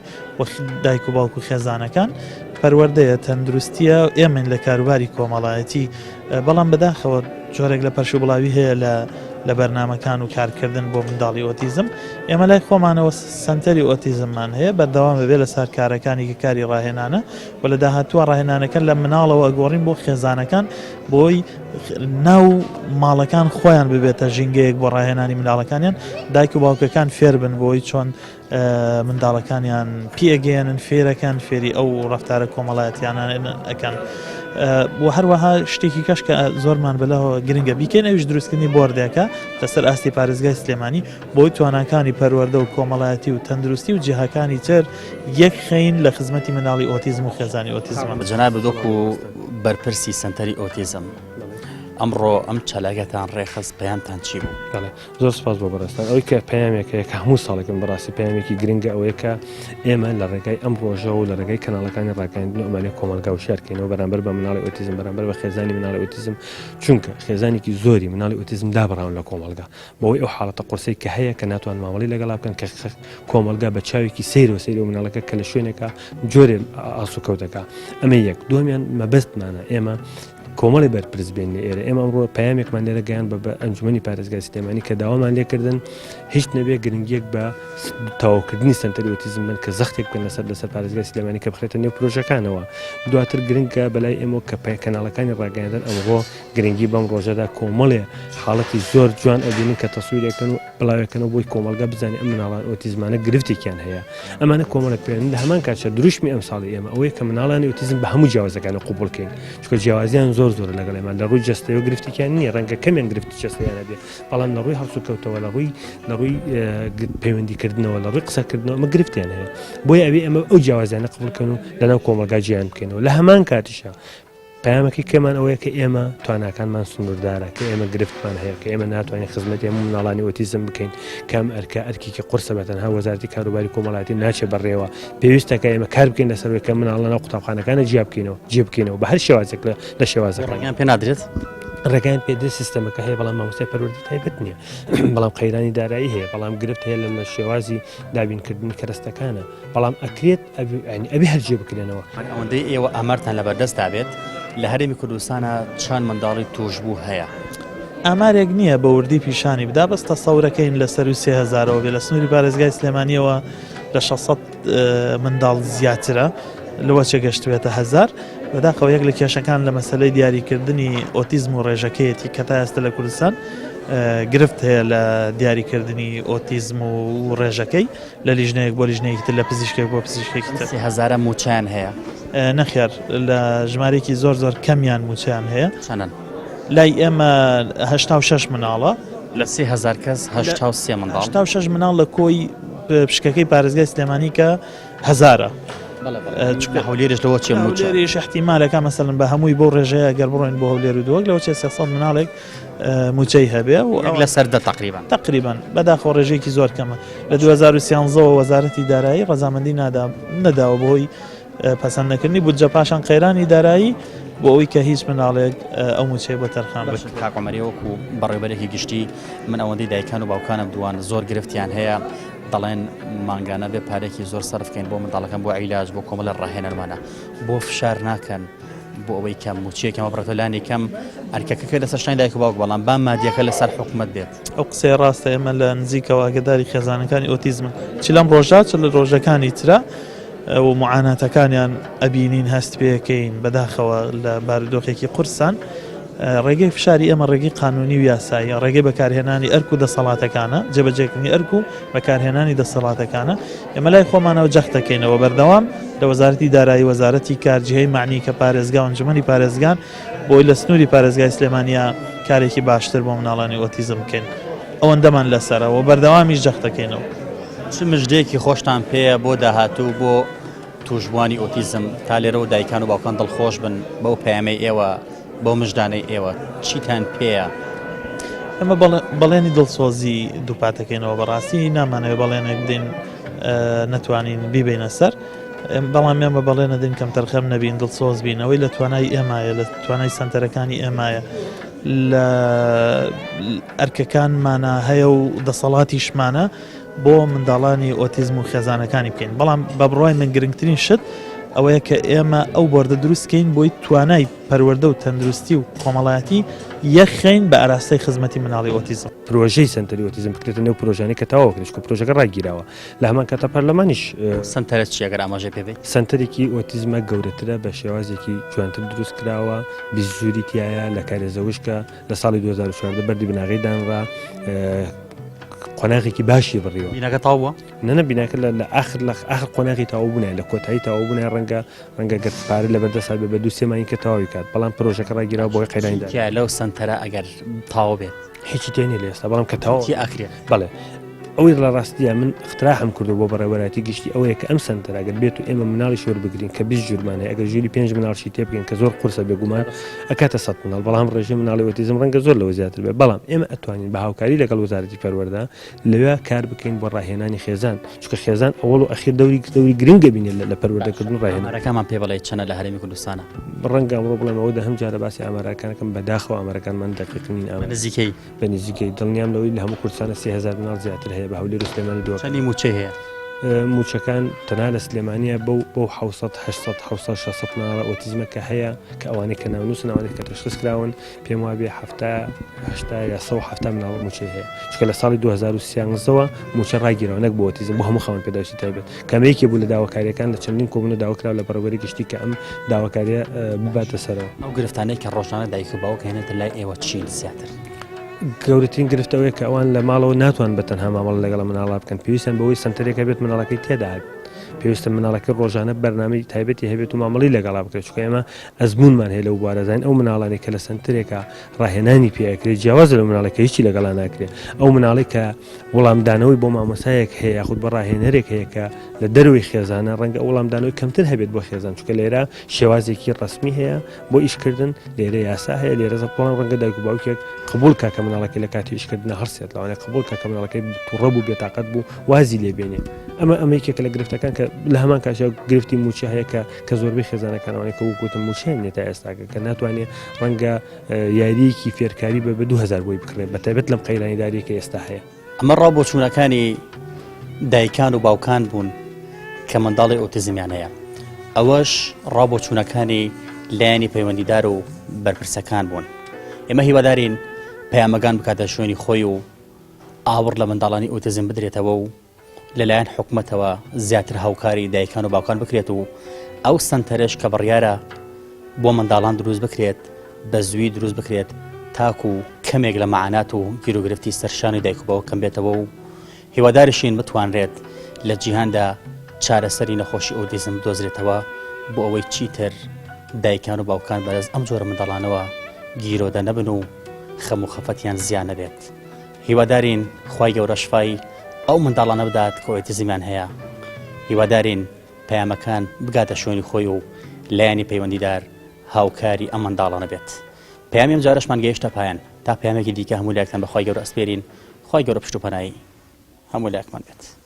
دایک و باوک و خێزانەکان پەروەردەیە تەندروستیە ئێمە لە کاروباری کۆمەڵایەتی بەڵام بەداخەوە جۆرێک لە پەرش و بڵاوی هەیە لە بەرنمەکان و کارکردن بۆ منداڵی ئۆتیزم ئێمە لای خۆمانەوە سنتەری ئۆتیزممان هەیە بەردەوام بێ لە سەر کارەکانی کە کاری ڕاهێنانە و لە داهاتووە ڕاهێنانەکە لە مناڵەوە گۆڕین بۆ خێزانەکان بۆی ناو ماڵەکان خۆیان ببێتە ژینگەیەک بۆ ڕاهێنانی مناڵەکانیان دایک و باوکەکان فێر بن بۆی چۆن منداڵەکانیان پێگەێنن فێرەکان فێری ئەو ڕەفتارە کۆمەڵایەتیانە ئەەکەن بۆ هەروەها شتێکی کەش کە زۆرمان بەلەوە گرنگە بیکەین ئەوش دروستکردنی بۆردەکە لەسەر ئاستی پارێزگای سلێمانی بۆی تواناکانی پەروەردە و کۆمەڵایەتی و تەندروستی و جیهاکانی تر یەک خەین لە خزمەتی مناڵی ئۆتیزم و خێزانی ئۆتیزم جەناب دۆکو بەرپرسی سنتەری ئۆتیزم ئەمڕۆ ئەم چالاکەتان ڕێخست پەیامتان چی بوو؟ زۆر سپاس بۆ بەڕێستان ئەوەی کە پەیامێکەیە کە هەموو ساڵێکم بەڕاستی پەیامێکی گرنگە ئەوەیە کە ئێمە لە ڕێگای ئەم ڕۆژە و لە ڕێگای کەناڵەکانی ڕاگەاندنی ئەمانەیە کۆمەلگا و شارکەینەوە بەرامبەر بە مناڵی ئۆتیزم بەرامبەر بە خێزانی مناڵی ئۆتیزم چونکە خێزانێکی زۆری مناڵی ئۆتیزم دابڕاون لە کۆمەلگا بەوەی ئەو حاڵەتە قورسەی کە هەیە کە ناتوان مامەڵی لەگەڵا بکەن کە کۆمەلگا بە چاوێکی سەیرەوە سەیرەوە مناڵەکە کە لە شوێنێکە جۆرێ ئاسوکەوتەکە ئەمە یەک دومیان مەبەستمانە ئێمە کۆمەڵی بەرپرس بێن لە ئێرە ئێمە ئەمڕۆ پەیامێکمان لێرە گەیان بە ئەنجومەنی پارێزگای سلێمانی کە داوامان لێکردن هیچ نەبێ گرنگیەک بە تەواوکردنی سنتەری ئۆتیزم بن کە زەختێک بن لەسەر پارێزگای سلێمانی کە بخرێتە نێو پرۆژەکانەوە دواتر گرنگە بەلای ئێمە کە کەناڵەکانی ڕاگەاندن ئەمڕۆ گرنگی بەم ڕۆژەدا کۆمەڵێ حاڵەتی زۆر جوان ئەبینن کە تەسویرێکن و بڵاوێکەکەنەوە بۆی کۆمەلگا بزانێ ئەم مناڵان ئۆتیزمانە گرفتێکیان هەیە ئەمانە کۆمەڵە پێێن لە هەمان کاتشە دروشمی ئەم ساڵی ئێمە ئەوەیە کە مناڵانی ئۆتیزم بە هەموو جیاوازەکانی قوبوڵکەین چونکە جیاوازیان زۆر لەگەڵ ئێمە لە ڕووی جەستەوە گرفتێکیان نییە ڕەنگە کەمیان گرفتی جەستەیانە بێ بەڵام لە ڕووی هەڵسوکەوتەوە لە ڕووی پەیوەندیکردنەوە لە ڕووی قسەکردنەوە ئەمە گرفتیان هەیە بۆی ئەوێ ئەمە ئەو جیاوازیانە قبولکەن و لەناو کۆمەلگا گیان بکەنەوە لە هەمان کاتیشە پەیامەکەی کەمان ئەوەیە کە ئێمە تواناکانمان سنووردارە کە ئێمە گرفتمان هەیە کە ئێمە ناتوانین خزمەتی هەموو مناڵانی ئۆتیزم بکەین کام ئەرکێکی قورسە بەتەنها وەزارەتی کاروباری کۆمەڵایەتی ناچێت بەڕێوە پێویستە کە ئێمە کار بکەین لەسەرەوەی کە مناڵانە قوتابخانەکانە جێ بکەینەوە بە هەر شێوازێک لە شێوازەکان پێ نادرێت ڕێگەیان پێدە سیستەمەکە هەیە بەڵام مامۆستای پەروەردی تایبەت نییە بەڵام قەیرانی دارایی هەیە بەڵام گرفت هەیە لە شێوازی دابینکردنی کەرەستەکانە بەڵام ئەکرێت ئەبێ هەرجێ بکرێنەوە ئەوەندەی ئێوە ئەمەرتان لەبەردەستا بێت لە هەرێمی کوردستانە چەند منداڵی توشبوو هەیە ئامارێک نییە بە وردی پیشانی بدا بەستە سەورەکەین لە سەر 3000ەوە بێ لە سنووری پارێزگای سلێمانیەوە لە 600 منداڵ زیاترە لەوە چێ گەشتوێتە 1000 بەداخەوە یەک لە کێشەکان لە مەسەلەی دیاریکردنی ئۆتیزم و ڕێژەکەیەتی کە تا ئێستا لە کوردستان گرفت هەیە لە دیاریکردنی ئۆتیزم و ڕێژەکەی لە لیژنەیەک بۆ لیژنەیەکی تر لە پزیشکێک بۆ پزیشکێکی تر 3000 موچیان هەیە نەخێر لە ژمارێکی زۆر کەمیان موچیان هەیە چەندن لای ئێمە 86 مناڵە لە 3000 کەس 83 منداڵ 86 مناڵ لە کۆی پشکەکەی پارێزگای سلێمانی کە 1000 هەولێرش لەوە چێ موچێریش احتیمالەکە مەسەلەن بە هەمووی بۆ ڕێژەیە گەر بڕۆین بۆ هەولێر و دووەک لەوە چێ 300 مناڵێک موچەی هەبێ و لە سەردە تقریبان بەداخەوە ڕێژەیەکی زۆر کەمە لە 2013 وەزارەتی دارایی ڕەزامەندی نەداوە بۆی پەسەندنەکردنی بودجە پاشان قەیرانی دارایی بۆ ئەوەی کە هیچ مناڵێک ئەو موچەی بە تەرخان بێت کاکۆمەریەوەکو بەڕێوەبەرێکی گشتی من ئەوەندەی دایکان و باوکانم دوان زۆر گرفتیان هەیە دەڵێن مانگانە بێ پارێکی زۆر سەرفکەین بۆ منداڵەکان بۆ عیلاج بۆ کۆمەڵە ڕاهێنەرمانە بۆ فشار ناکەن بۆ ئەوەی کەم موچیەکەمە بڕێتۆلانی کەم ئەرکەکە لەسەر شتانی دایک و باوک بەڵام بام مادیەکە لەسەر حکومت بێت ئەو قسەی ڕاستە ئێمە لە نزیکەوە ئاگداری خێزانەکانی ئۆتیزمن چ لەم ڕۆژە چ لە ڕۆژەکانی ترە و معاناتەکانیان ئەبینین هەست پێەکەین بەداخەوە لە بارودۆخێکی قورسان ڕێگەی فشاری ئێمە ڕێگەی قانونی و یاسایی ڕێگەی بەکارهێنانی ئەرک و دەسەڵاتەکانە جێبەجێکردنی ئەرک و بەکارهێنانی دەسەڵاتەکانە ئێمە لای خۆمانەوە جەختەکەینەوە بەردەوام لە وەزارەتی دارایی وەزارەتی کارجهەی معنی کە پارێزگا و ئەنجومەنی پارێزگان بۆی لە سنووری پارێزگای سلێمانیا کارێکی باشتر بۆ مناڵانی ئۆتیزم بکەین ئەوەندەمان لەسەرەوە بەردەوامیش جەختەکەینەوە. چ مژدەیەکی خۆشتان پێەیە بۆ داهاتوو بۆ توشبوانی ئۆتیزم تا لێرە و دایکان و باوکان دڵخۆش بن بەو پەیامەی ئێوە بۆ مژدانەی ئێوە چیتان پێیە؟ ئەمە بەڵێنی دڵسۆزی دووپاتەکەینەوە بەڕاستی نامانەوە بەڵێنێک بدەین نەتوانین بیبینە سەر بەڵام ئێمە بەڵێنە دەین کەم تەرخەم نەبین دڵسۆز بینەوەی لە توانای ئێمایە لە توانای سەنتەرەکانی ئێمایە لە ئەرکەکانمانە هەیە و دەسەڵاتیشمانە بۆ منداڵانی ئۆتیزم و خێزانەکانی بکەین بەڵام بە بڕای من گرنگترین شت ئەوەیە کە ئێمە ئەو بۆردە دروستکەین بۆی توانای پەروەردە و تەندروستی و کۆمەڵایەتی یەخین بە ئاراستەی خزمەتی مناڵی ئۆتیزم پرۆژەی سنتەری ئۆتیزم بکرێتە نێو پرۆژانی کە تەواو بکرێت پرۆژەکە ڕاگیراوە لە هەمان کاتە پەرلەمانیش سنتەرە چی ئەگەر ئاماژە پێ بێت سنتەرێکی ئۆتیزمە گەورەترە بە شێوازێکی جوانتر دروست کراوە بیزووری تایە لە کارێزەوشکە لە ساڵی 2014 بەردی بناغی دانڕا قۆناغێکی باشی بڕیەوە بینەکە تاوە نەنە بیناکە لە آخر قۆناغی تاوا بوونای لە کۆتایی تاوا بوونای ڕەنگە گەر پارە لە بەردەسات بە 2 سێمانی کە تەواوی کات بەڵام پرۆژەکە ڕاگیراوە بۆی قەیرانیدا لەو سنتەرە ئەگەر تاوە بێت هیچی تێنی لە ئێستا بەڵام کە تاوا ئەکرێت بەڵێ ئەوەی لە ڕاستیە من اختراحم کردو بۆ بەڕێوەراتی گشتی ئەوەیە کە ئەم سنتەرەگەر بێت و ئێمە مناڵی شۆر بگرین کە 20 جورمانەیە ئەگەر ژووری 5 مناڵشی تێبگەین کە زۆر قورسە بێگومان ئەکاتە 100 مناڵ بەڵام ڕێژەی مناڵی ئۆتیزم ڕەنگە زۆر لەوە زیاتر بێت بەڵام ئێمە ئەتوانین بە هاوکاری لەگەڵ وەزارەتی پەروەردە لەوێ کار بکەین بۆ ڕاهێنانی خێزان چونکە خێزان ئەوڵ و ئەخیر دەوری گرنگە بینێت لە پەروەردەکردن ڕاهێنەرەکەمان پێ بڵێ چەنە لە هەرێمی کوردستانە ڕەنگە ئەمڕۆ بڵێم ئەوە هەم جارە باسی ئامارەکانەکەم بەداخەوە ئامارەکانمان دەقیقنین نزیکەی بە نزیکەی دڵنیام لەوەی لە هەموو کوردستانە 30,000 مناڵ زیاتر هەیە بە هەولێر و سلێمانی چەندی موچە هەیە موچەکان تەنها لە سلێمانیە بەو 600 مناڵە ئۆتیزمە کە هەیە کە ئەوانەی کە ناونووسن ئەوانەی کە تەشخیص کراون پێم وابێ 70 یا 170 مناڵ موچەی هەیە چونکە لە ساڵی 2013ەوە موچە ڕاگیرەوە نەک بۆ ئۆتیزم بۆ هەموو خاوەن پێداویستی تایبەت کەمەیەکی بوو لە داواکاریەکان لە چەندین کۆبوونە داواکراوە لە بەڕێوەبەری گشتی کە ئەم داواکاریە بباتە سەرەوە ئەو گرفتانەی کە ڕۆژانە دایک و باوک هێنێتە لای ئێوە چین زیاتر گەورەترین گرفتەوەی کە ئەوان لە ماڵەوە ناتوان بە تەنها مامەڵ لەگەڵ مناڵا بکەن پێویستیان بەوەی سنتەرێکە بێت مناڵەکەی تێداهات پێویستە مناڵەکە ڕۆژانە بەرنامەی تایبەتی هەبێت و مامەڵی لەگەڵا بکرێت چونکە ئێمە ئەزمونمان هەیە لەو بوارەزانین ئەو مناڵانی کە لە سنتەرێکە ڕاهێنانی پێکرێت جیاواز لە مناڵەکە هیچی لەگەڵا ناکرێت ئەو مناڵی کە وەڵامدانەوەی بۆ مامۆسایەک هەیە یاخود بە ڕاهێنەرێک هەیە کە لە دەروی خێزانە ڕەنگە ئەو وەڵامدانەوەی کەمتر هەبێت بۆ خێزان چونکە لێرە شێوازێکی ڕسمی هەیە بۆ ئیشکردن لێرە یاسا هەیە لێرە زەپۆڵان ڕەنگە دایک و باوکێک قبول کاکە مناڵەکەی لە کاتی ئیشکردنە هەرسێت لەوانەیە قبول کاکە مناڵەکەی تووڕە بوو بێتاقەت بوو وازی لێبێنێ ئەمەیەکێکە لە گرفتەکان کە لە هەمان کاشە گرفتی موچە هەیە کە زۆربەی خێزانەکانەوەی کە وەکوتم موچەیە نێتە ئێستاکە کە ناتوانێت ڕەنگە یاریەکی فێرکاری بە 2000 بۆی بکرێت بەتایبەت لەم قەیرانیداریەکە ئێستا هەیە ئەمە ڕابۆچوونەکانی دایکان و باوکان بوون کە منداڵی ئۆتیزمیان هەیە ئەوەش ڕابۆچوونەکانی لایەنی پەیوەندیدار و بەرپرسەکان بوون ئێمە هیوادارین پەیامەکان بکاتە شوێنی خۆی و ئاور لە منداڵانی ئۆتیزم بدرێتەوە و لەلایەن حکومەتەوە زیاتر هاوکاری دایکان و باوکان بکرێت و ئەو سنتەرش کە بڕیارە بۆ منداڵان دروست بکرێت بە زووی دروست بکرێت تاکو و کەمێک لە مەعانات و گیرۆگرفتی سەرشانی دایک و باوک کەم بێتەوە و هیواداریشین بتوانرێت لە جیهاندا چارەسەری نەخۆشی ئۆتیزم بدۆزرێتەوە بۆ ئەوەی چیتر دایکان و باوکان بەرز ئەم جۆرە منداڵانەوە گیرۆدە نەبن و خەم و خەفەتیان زیان نەبێت هیوادارین خوای گەورە شفای ئەو منداڵانە بدات کە ئۆتیزمیان هەیە هیوادارین پەیامەکان بگاتە شوێنی خۆی و لایەنی پەیوەندیدار هاوکاری ئەم منداڵانە بێت پەیامی ئەم جارەشمان گەیشتە پایان تا پەیامێکی دیکە هەموو لایەکتان بەخوای گەورە ئەسپێرین خوای گەورە پشت و پەنایی هەموو لایەکمان بێت